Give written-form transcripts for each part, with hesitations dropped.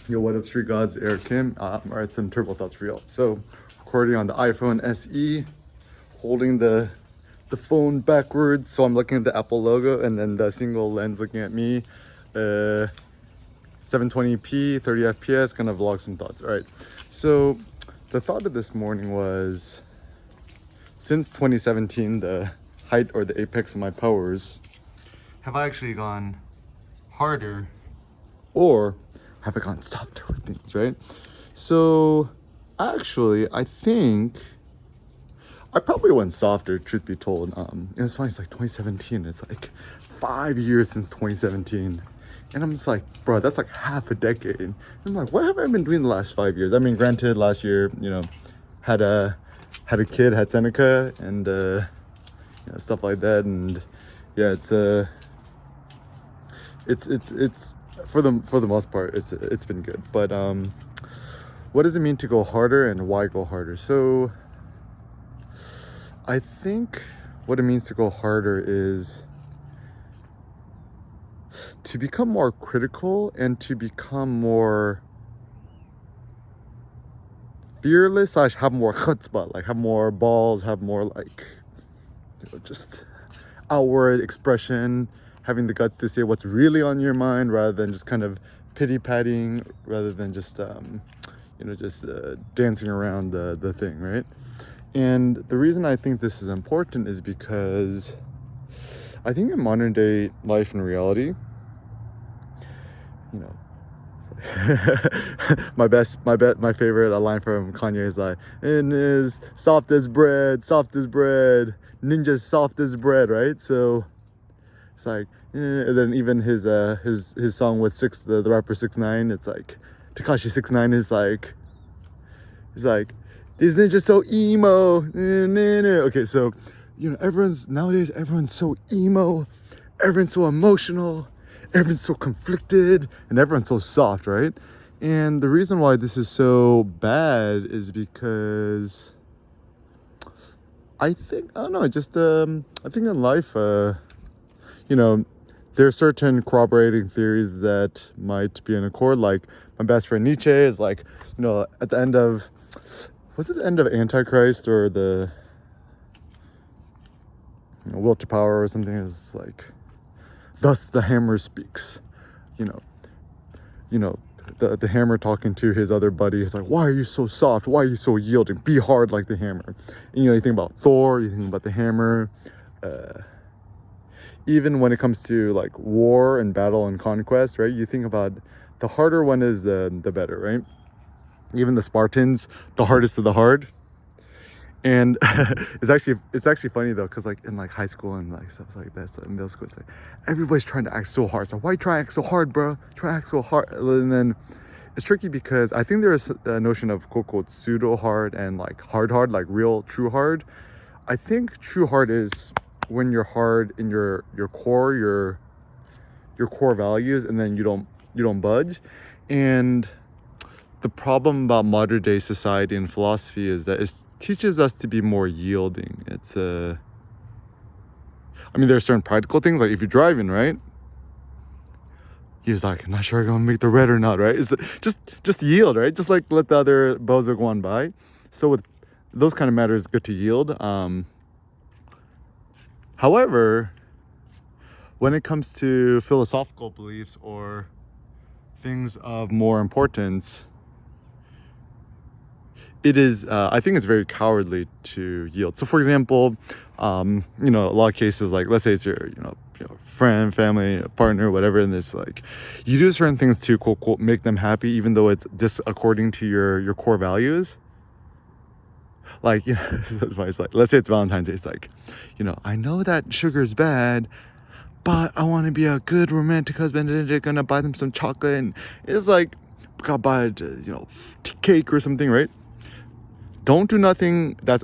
Yo, what up, Street Gods? Eric Kim. I'm writing some turbo thoughts for y'all. So, recording on the iPhone SE, holding the phone backwards, so I'm looking at the Apple logo, and then the single lens looking at me. 720p, 30 FPS. Gonna vlog some thoughts. All right. So, the thought of this morning was, since 2017, the height or the apex of my powers, have I actually gone harder, or have I gone softer with things, right? So actually, I think I probably went softer, truth be told. And it's funny, it's like 2017. It's like 5 years since 2017. And I'm just like, bro, that's like half a decade. And I'm like, what have I been doing the last 5 years? I mean, granted, last year, had a kid, had Seneca, and stuff like that. And yeah, it's for the most part, it's been good. But what does it mean to go harder, and why go harder? So I think what it means to go harder is to become more critical and to become more fearless / have more chutzpah, like have more balls, have more like just outward expression, having the guts to say what's really on your mind rather than just kind of pity patting, rather than just dancing around the thing, right? And the reason I think this is important is because I think in modern day life and reality, my favorite line from Kanye is like, "And is soft as bread, ninjas soft as bread," right? So it's like, and then even his song with the rapper 6ix9ine, it's like Tekashi 6ix9ine is like, he's like, "These ninjas so emo." Okay, so everyone's so emo, everyone's so emotional, everyone's so conflicted, and everyone's so soft, right? And the reason why this is so bad is because I don't know, I think in life, there are certain corroborating theories that might be in accord. Like my best friend Nietzsche is like, at the end of, was it the end of Antichrist or the Will to Power or something, is like, "Thus the hammer speaks." You know, the hammer talking to his other buddy is like, "Why are you so soft? Why are you so yielding? Be hard like the hammer." And you think about Thor, you think about the hammer. Even when it comes to like war and battle and conquest, right? You think about the harder one is the better, right? Even the Spartans, the hardest of the hard. And it's actually funny though, because like in like high school and like stuff like that, so in middle school, it's like everybody's trying to act so hard. So why try to act so hard, bro? Try to act so hard. And then it's tricky because I think there's a notion of quote unquote pseudo hard and like hard, like real true hard. I think true hard is when you're hard in your core, your core values, and then you don't budge. And the problem about modern day society and philosophy is that it teaches us to be more yielding. I mean, there are certain practical things, like if you're driving, right? He's like, "I'm not sure I'm gonna make the red or not," right? It's just yield, right? Just like let the other bozo go on by. So with those kind of matters, it's good to yield. However, when it comes to philosophical beliefs or things of more importance, it is, I think it's very cowardly to yield. So for example, a lot of cases, like let's say it's your, friend, family, partner, whatever, and it's like, you do certain things to quote, quote, make them happy, even though it's just according to your core values. Like, it's like, let's say it's Valentine's Day. It's like, "I know that sugar is bad, but I want to be a good romantic husband, and they're gonna buy them some chocolate." And it's like, gotta buy, cake or something, right? Don't do nothing that's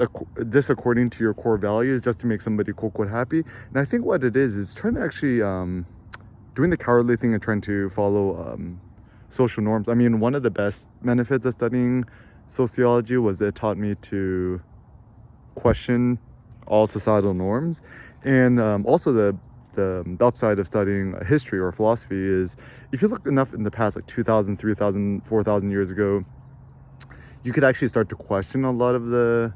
according to your core values just to make somebody quote unquote happy. And I think what it is trying to actually doing the cowardly thing and trying to follow social norms. I mean, one of the best benefits of studying sociology was it taught me to question all societal norms, and also the the upside of studying history or philosophy is, if you look enough in the past, like 2,000, 3,000, 4,000 years ago, you could actually start to question a lot of the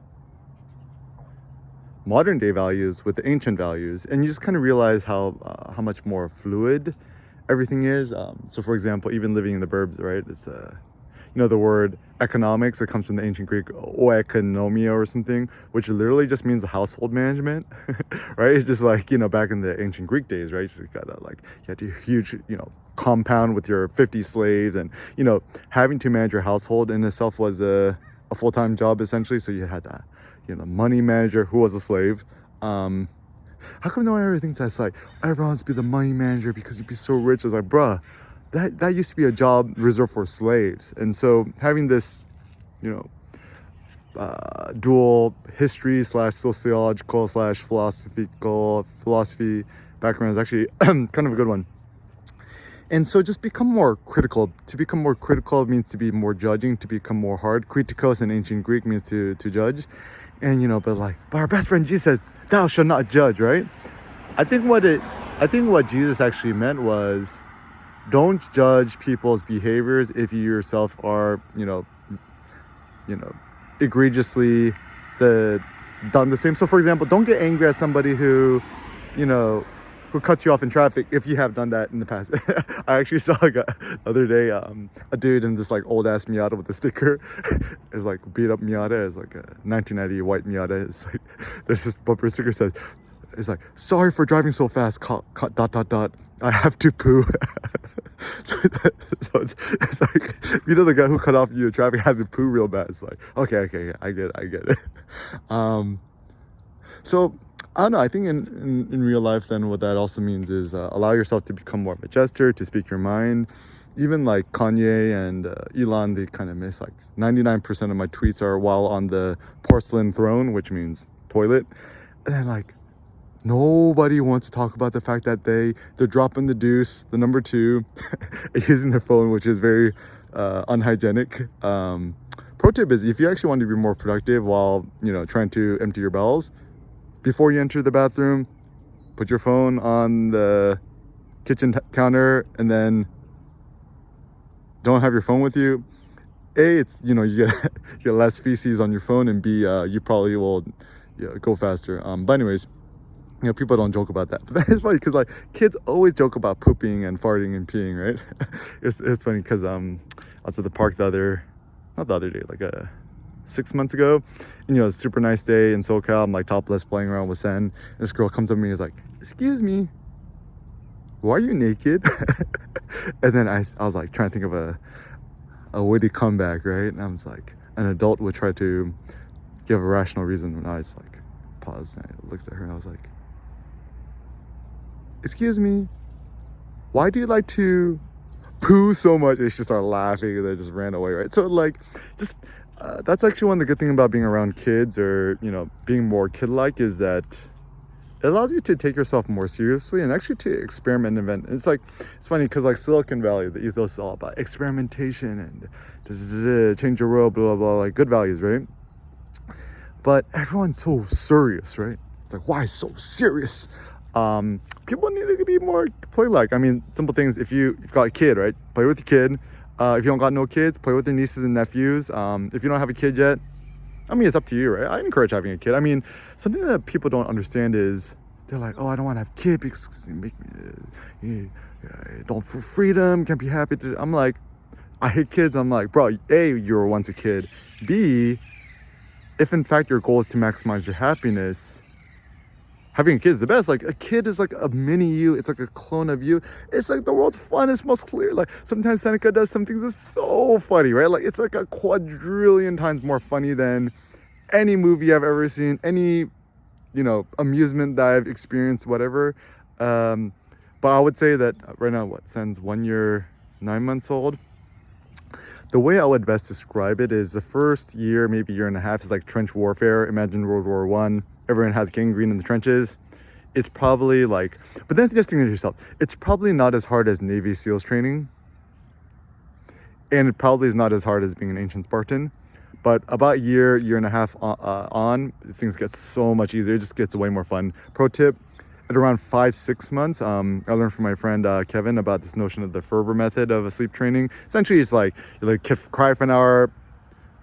modern day values with the ancient values, and you just kind of realize how much more fluid everything is. So for example, even living in the burbs, right, it's the word economics, it comes from the ancient Greek oikonomia or something, which literally just means household management. Right? It's just like, back in the ancient Greek days, right, you just gotta, like, you had a huge compound with your 50 slaves, and having to manage your household in itself was a full-time job essentially. So you had that money manager who was a slave. How come no one ever thinks that's like, everyone wants to be the money manager because you'd be so rich? I was like, bruh, that used to be a job reserved for slaves. And so having this dual history / sociological / philosophy background is actually kind of a good one. And so just become more critical. To become more critical means to be more judging, to become more hard. Kritikos in ancient Greek means to judge. And but our best friend Jesus says, thou shalt not judge, right? I think what Jesus actually meant was, don't judge people's behaviors if you yourself are, egregiously done the same. So for example, don't get angry at somebody who cuts you off in traffic if you have done that in the past. I actually saw the other day a dude in this like old ass Miata with a sticker. It's like beat up Miata. It's like a 1990 white Miata. It's like there's this bumper sticker says, it's like, sorry for driving so fast, ... I have to poo. So it's like, the guy who cut off you in traffic had to poo real bad. It's like, okay, I get it. So I don't know, I think in real life then what that also means is allow yourself to become more of a jester, to speak your mind. Even like Kanye and Elon, they kind of miss like 99% of my tweets are while on the porcelain throne, which means toilet. And then like, nobody wants to talk about the fact that they're dropping the deuce, the number 2, using their phone, which is very unhygienic. Pro tip is, if you actually want to be more productive while trying to empty your bowels, before you enter the bathroom, put your phone on the kitchen counter, and then don't have your phone with you. A, it's you get less feces on your phone, and B, you probably will go faster. But anyways, people don't joke about that, but it's funny because like kids always joke about pooping and farting and peeing, right? it's funny because I was at the park not the other day, like 6 months ago, and it's a super nice day in SoCal. I'm like topless playing around with Sen, and this girl comes up to me and is like, excuse me, why are you naked? And then I was like trying to think of a witty comeback, right? And I was like, an adult would try to give a rational reason, when I was like paused and I looked at her and I was like, excuse me, why do you like to poo so much? And she started laughing and then just ran away, right? So like, just that's actually one of the good things about being around kids, or being more kid-like, is that it allows you to take yourself more seriously and actually to experiment and invent. It's funny because like Silicon Valley, the ethos is all about experimentation and change your world, blah blah blah, like good values, right? But everyone's so serious, right? It's like, why so serious? People need to be more play-like. I mean, simple things. If you've got a kid, right? Play with your kid. If you don't got no kids, play with your nieces and nephews. If you don't have a kid yet, I mean, it's up to you, right? I encourage having a kid. I mean, something that people don't understand is they're like, oh, I don't want to have a kid because they make me, don't feel freedom, can't be happy. I'm like, I hate kids. I'm like, bro, A, you were once a kid. B, if in fact your goal is to maximize your happiness, having a kid is the best. Like, a kid is like a mini you. It's like a clone of you. It's like the world's funnest, most clear. Like, sometimes Seneca does some things that's so funny, right? Like, it's like a quadrillion times more funny than any movie I've ever seen, any, amusement that I've experienced, whatever. But I would say that right now, Sen's 1 year, 9 months old. The way I would best describe it is the first year, maybe year and a half, is like trench warfare. Imagine World War I. Everyone has gangrene in the trenches. It's probably like, but then just think to yourself, it's probably not as hard as Navy SEALs training. And it probably is not as hard as being an ancient Spartan. But about a year and a half on, things get so much easier. It just gets way more fun. Pro tip, at around 5-6 months, I learned from my friend Kevin about this notion of the Ferber method of a sleep training. Essentially, it's like you let the kid cry for an hour,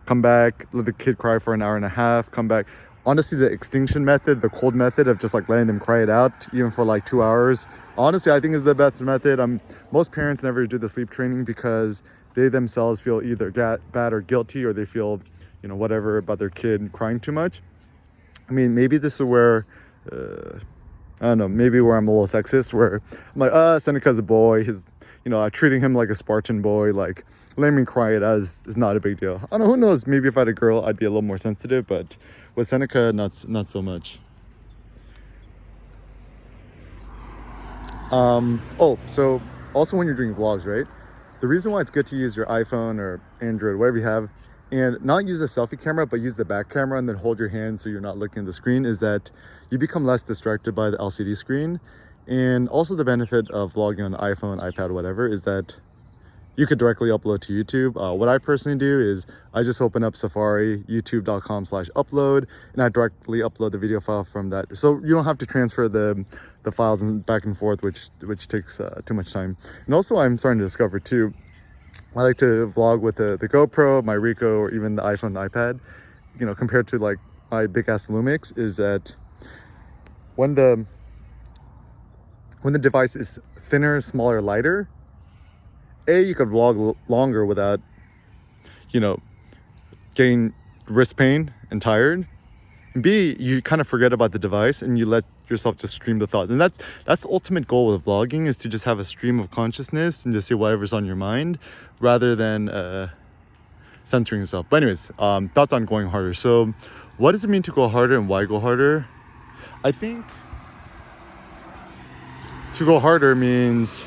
come back, let the kid cry for an hour and a half, come back. Honestly, the extinction method, the cold method of just like letting them cry it out, even for like 2 hours, honestly, I think is the best method. Most parents never do the sleep training because they themselves feel either bad or guilty, or they feel, whatever about their kid crying too much. I mean, maybe this is where, I don't know, maybe where I'm a little sexist, where I'm like, Seneca's a boy. Treating him like a Spartan boy, like letting me cry it as is not a big deal. I don't know, who knows? Maybe if I had a girl, I'd be a little more sensitive, but with Seneca, not so much. So also when you're doing vlogs, right? The reason why it's good to use your iPhone or Android, whatever you have, and not use a selfie camera, but use the back camera and then hold your hand so you're not looking at the screen, is that you become less distracted by the LCD screen. And also the benefit of vlogging on iPhone, iPad, whatever, is that you could directly upload to YouTube. What I personally do is I just open up Safari, youtube.com/upload, and I directly upload the video file from that. So you don't have to transfer the files and back and forth, which takes too much time. And also I'm starting to discover too, I like to vlog with the GoPro, my Ricoh, or even the iPhone and iPad, compared to like my big ass Lumix, is that when the device is thinner, smaller, lighter, you could vlog longer without, getting wrist pain and tired. And B, you kind of forget about the device and you let yourself just stream the thoughts. And that's the ultimate goal with vlogging, is to just have a stream of consciousness and just see whatever's on your mind, rather than censoring yourself. But anyways, thoughts on going harder. So what does it mean to go harder, and why go harder? I think to go harder means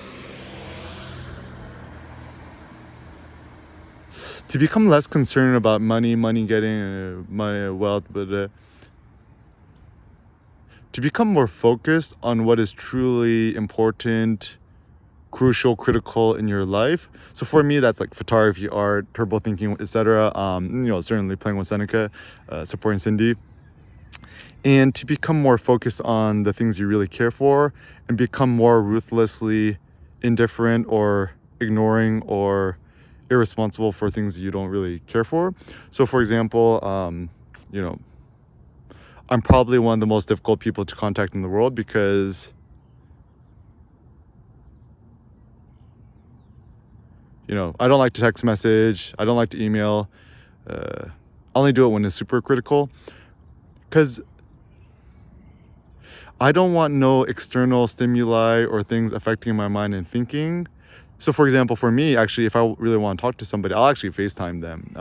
to become less concerned about money getting, money, wealth, but to become more focused on what is truly important, crucial, critical in your life. So for me, that's like photography, art, turbo thinking, etc. Certainly playing with Seneca, supporting Cindy. And to become more focused on the things you really care for, and become more ruthlessly indifferent or ignoring or irresponsible for things you don't really care for. So for example, I'm probably one of the most difficult people to contact in the world, because I don't like to text message, I don't like to email. I only do it when it's super critical, because I don't want no external stimuli or things affecting my mind and thinking. So for example, for me, actually, if I really want to talk to somebody, I'll actually FaceTime them,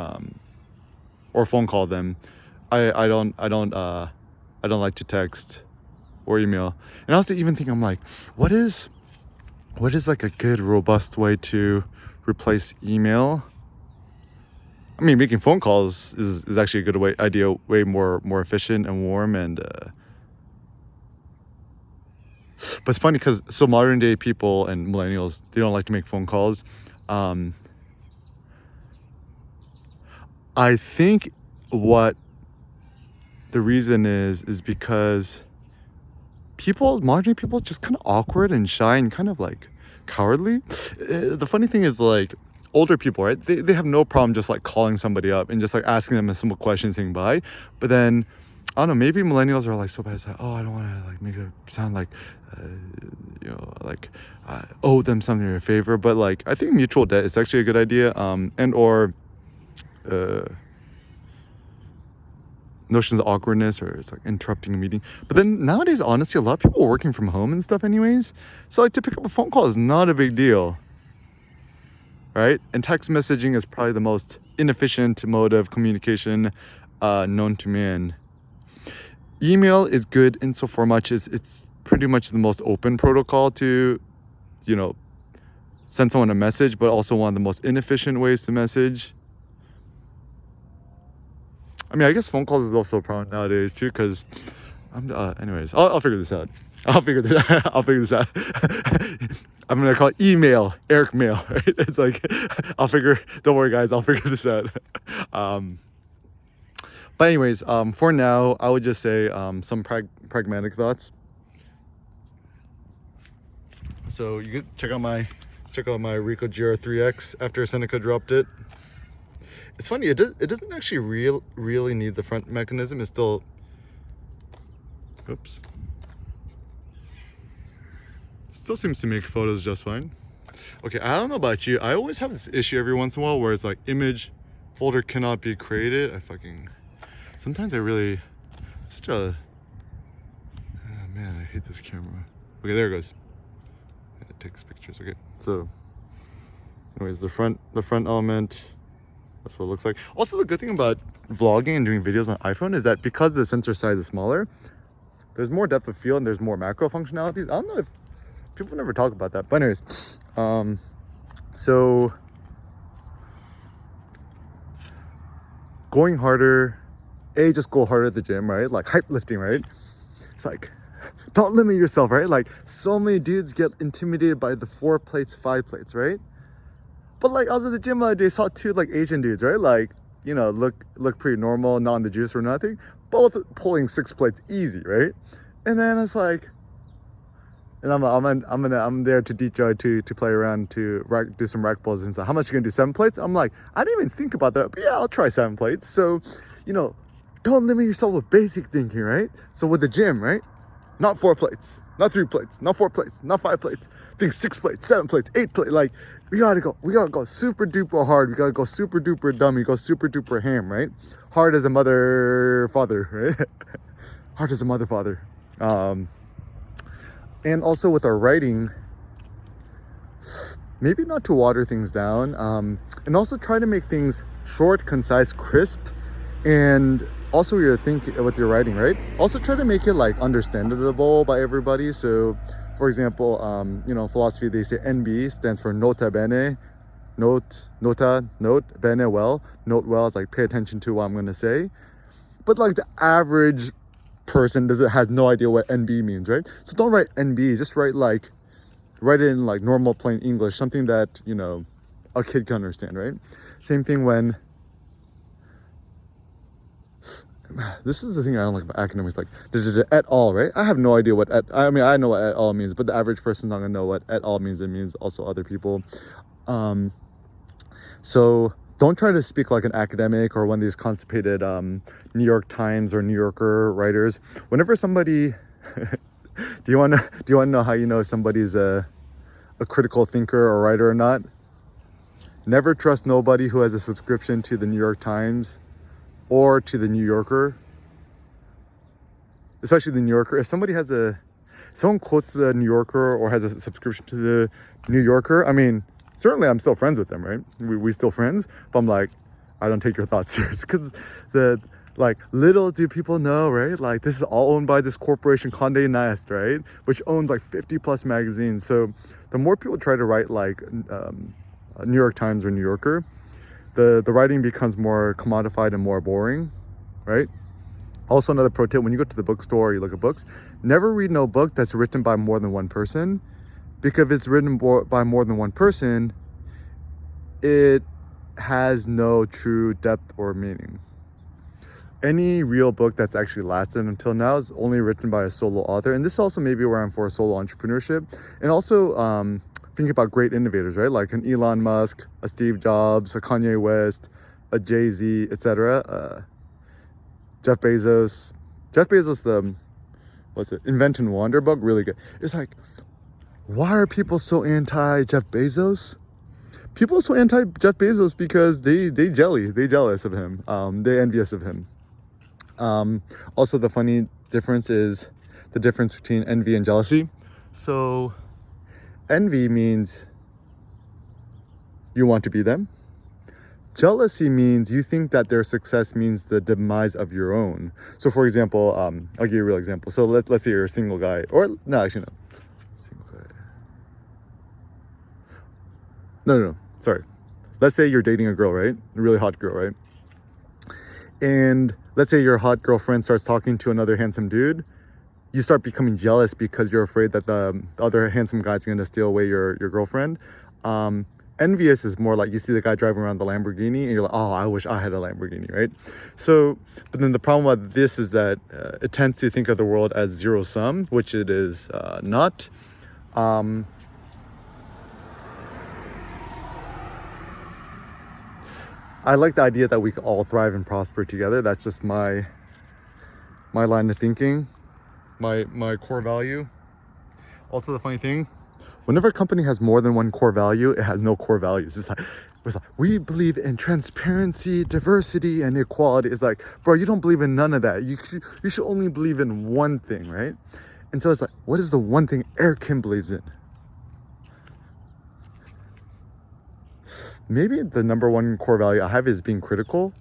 or phone call them. I don't like to text or email. And I was even thinking, I'm like, what is like a good, robust way to replace email? I mean, making phone calls is actually a good idea, way more efficient and warm, and but it's funny because modern day people and millennials, they don't like to make phone calls. I think what the reason is because modern day people, just kind of awkward and shy and kind of like cowardly. The funny thing is, like, older people, right? They have no problem just like calling somebody up and just like asking them a simple question, saying bye. But then, I don't know, maybe millennials are like so bad, it's like, I don't want to like make it sound like, I owe them something in a favor. But like, I think mutual debt is actually a good idea. And or notions of awkwardness, or it's like interrupting a meeting. But then nowadays, honestly, a lot of people are working from home and stuff anyways. So like, to pick up a phone call is not a big deal, right? And text messaging is probably the most inefficient mode of communication known to man. Email is good insofar much as it's pretty much the most open protocol to, send someone a message, but also one of the most inefficient ways to message. I mean, I guess phone calls is also a problem nowadays too, because anyways, I'll figure this out. I'll figure this out. I'm gonna call it email, Eric Mail, right? It's like, don't worry guys, I'll figure this out. But anyways, for now, I would just say some pragmatic thoughts. So you could check out my Ricoh GR3X after Seneca dropped it. It's funny, it doesn't actually really need the front mechanism. It's still, oops, still seems to make photos just fine. Okay, I don't know about you, I always have this issue every once in a while where it's like image folder cannot be created. Sometimes I really, such a, oh man, I hate this camera. Okay, there it goes. It takes pictures. Okay, so anyways, the front element, that's what it looks like. Also, the good thing about vlogging and doing videos on iPhone is that because the sensor size is smaller, there's more depth of field and there's more macro functionalities. I don't know if people never talk about that, but anyways, so going harder, just go harder at the gym, right? Like hype lifting, right? It's like, don't limit yourself, right? Like so many dudes get intimidated by the 4 plates, 5 plates, right? But like I was at the gym the other day, saw 2 like Asian dudes, right? Like, you know, look pretty normal, not on the juice or nothing, both pulling 6 plates easy, right? And then it's like, and I'm there to teach you to play around, to do some rack pulls and stuff. How much you gonna do? 7 plates? I'm like, I didn't even think about that, but yeah, I'll try 7 plates. So, you know, don't limit yourself with basic thinking, right? So with the gym, right? Not 4 plates, not 3 plates, not 4 plates, not 5 plates. Think 6 plates, 7 plates, 8 plates. Like we gotta go super duper hard. We gotta go super duper dummy, go super duper ham, right? Hard as a mother father, right? Hard as a mother father. And also with our writing, maybe not to water things down, and also try to make things short, concise, crisp, and also your thinking with your writing, right? Also try to make it like understandable by everybody. So for example, you know, philosophy, they say NB stands for nota bene, note bene, well, note well is like pay attention to what I'm gonna say. But like the average person has no idea what NB means, right? So don't write NB, just write it in like normal plain English, something that, you know, a kid can understand, right? Same thing when, this is the thing I don't like about academics, like et al, right? I have no idea what I mean, I know what et al means, but the average person's not gonna know what et al means. It means also other people. So don't try to speak like an academic or one of these constipated New York Times or New Yorker writers. Whenever somebody, do you want to know how you know if somebody's a critical thinker or writer or not? Never trust nobody who has a subscription to the New York Times or to the New Yorker, especially the New Yorker. If someone quotes the New Yorker or has a subscription to the New Yorker, I mean, certainly I'm still friends with them, right? We still friends, but I'm like, I don't take your thoughts serious, because like little do people know, right? Like this is all owned by this corporation Condé Nast, right? Which owns like 50 plus magazines. So the more people try to write like New York Times or New Yorker, the writing becomes more commodified and more boring, right? Also, another pro tip, when you go to the bookstore or you look at books, never read no book that's written by more than one person, because if it's written by more than one person, it has no true depth or meaning. Any real book that's actually lasted until now is only written by a solo author. And this is also maybe where I'm for solo entrepreneurship. And also think about great innovators, right? Like an Elon Musk, a Steve Jobs, a Kanye West, a Jay-Z, etc. Jeff Bezos, what's it? Invent and Wander book, really good. It's like, why are people so anti Jeff Bezos? People are so anti Jeff Bezos because they jealous of him. They envious of him. Also, the funny difference is the difference between envy and jealousy. So envy means you want to be them. Jealousy means you think that their success means the demise of your own. So for example, I'll give you a real example. So let's say you're a single guy, or no, actually no. Single guy. No, sorry. Let's say you're dating a girl, right? A really hot girl, right? And let's say your hot girlfriend starts talking to another handsome dude. You start becoming jealous because you're afraid that the other handsome guy's going to steal away your girlfriend. Envious is more like you see the guy driving around the Lamborghini and you're like, oh, I wish I had a Lamborghini, right? So, but then the problem with this is that it tends to think of the world as zero sum, which it is not. I like the idea that we can all thrive and prosper together. That's just my line of thinking, my core value. Also, the funny thing, whenever a company has more than one core value, it has no core values. It's like we believe in transparency, diversity, and equality. It's like, bro, you don't believe in none of that. You should only believe in one thing, right? And so it's like, what is the one thing Airkim believes in? Maybe the number one core value I have is being critical,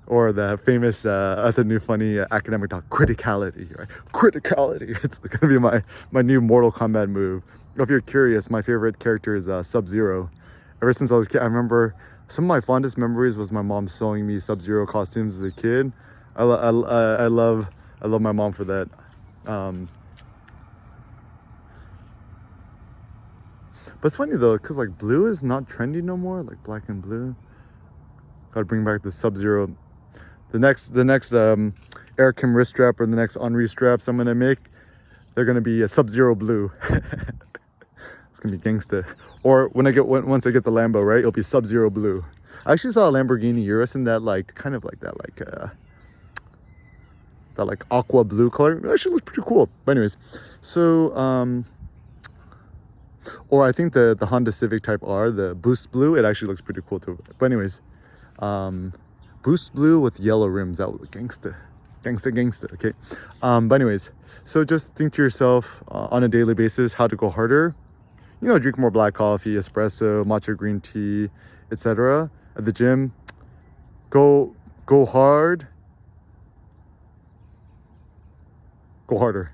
or the famous, the new funny academic talk, criticality, right? Criticality. It's gonna be my new Mortal Kombat move. If you're curious, my favorite character is Sub-Zero. Ever since I was a kid, I remember some of my fondest memories was my mom sewing me Sub-Zero costumes as a kid. I love my mom for that. But it's funny though, cause like blue is not trendy no more, like black and blue. Gotta bring back the Sub-Zero. The next Airkim wrist strap or the next Henri straps I'm gonna make, they're gonna be a Sub-Zero blue. It's gonna be gangsta. Or once I get the Lambo, right, it'll be Sub-Zero blue. I actually saw a Lamborghini Urus in that kind of like that aqua blue color. It actually looks pretty cool. But anyways, so or I think the Honda Civic Type R, the Boost Blue, it actually looks pretty cool too. But anyways, Boost Blue with yellow rims, that would look gangsta, okay? But anyways, so just think to yourself on a daily basis how to go harder. You know, drink more black coffee, espresso, matcha green tea, etc. At the gym, go hard, go harder.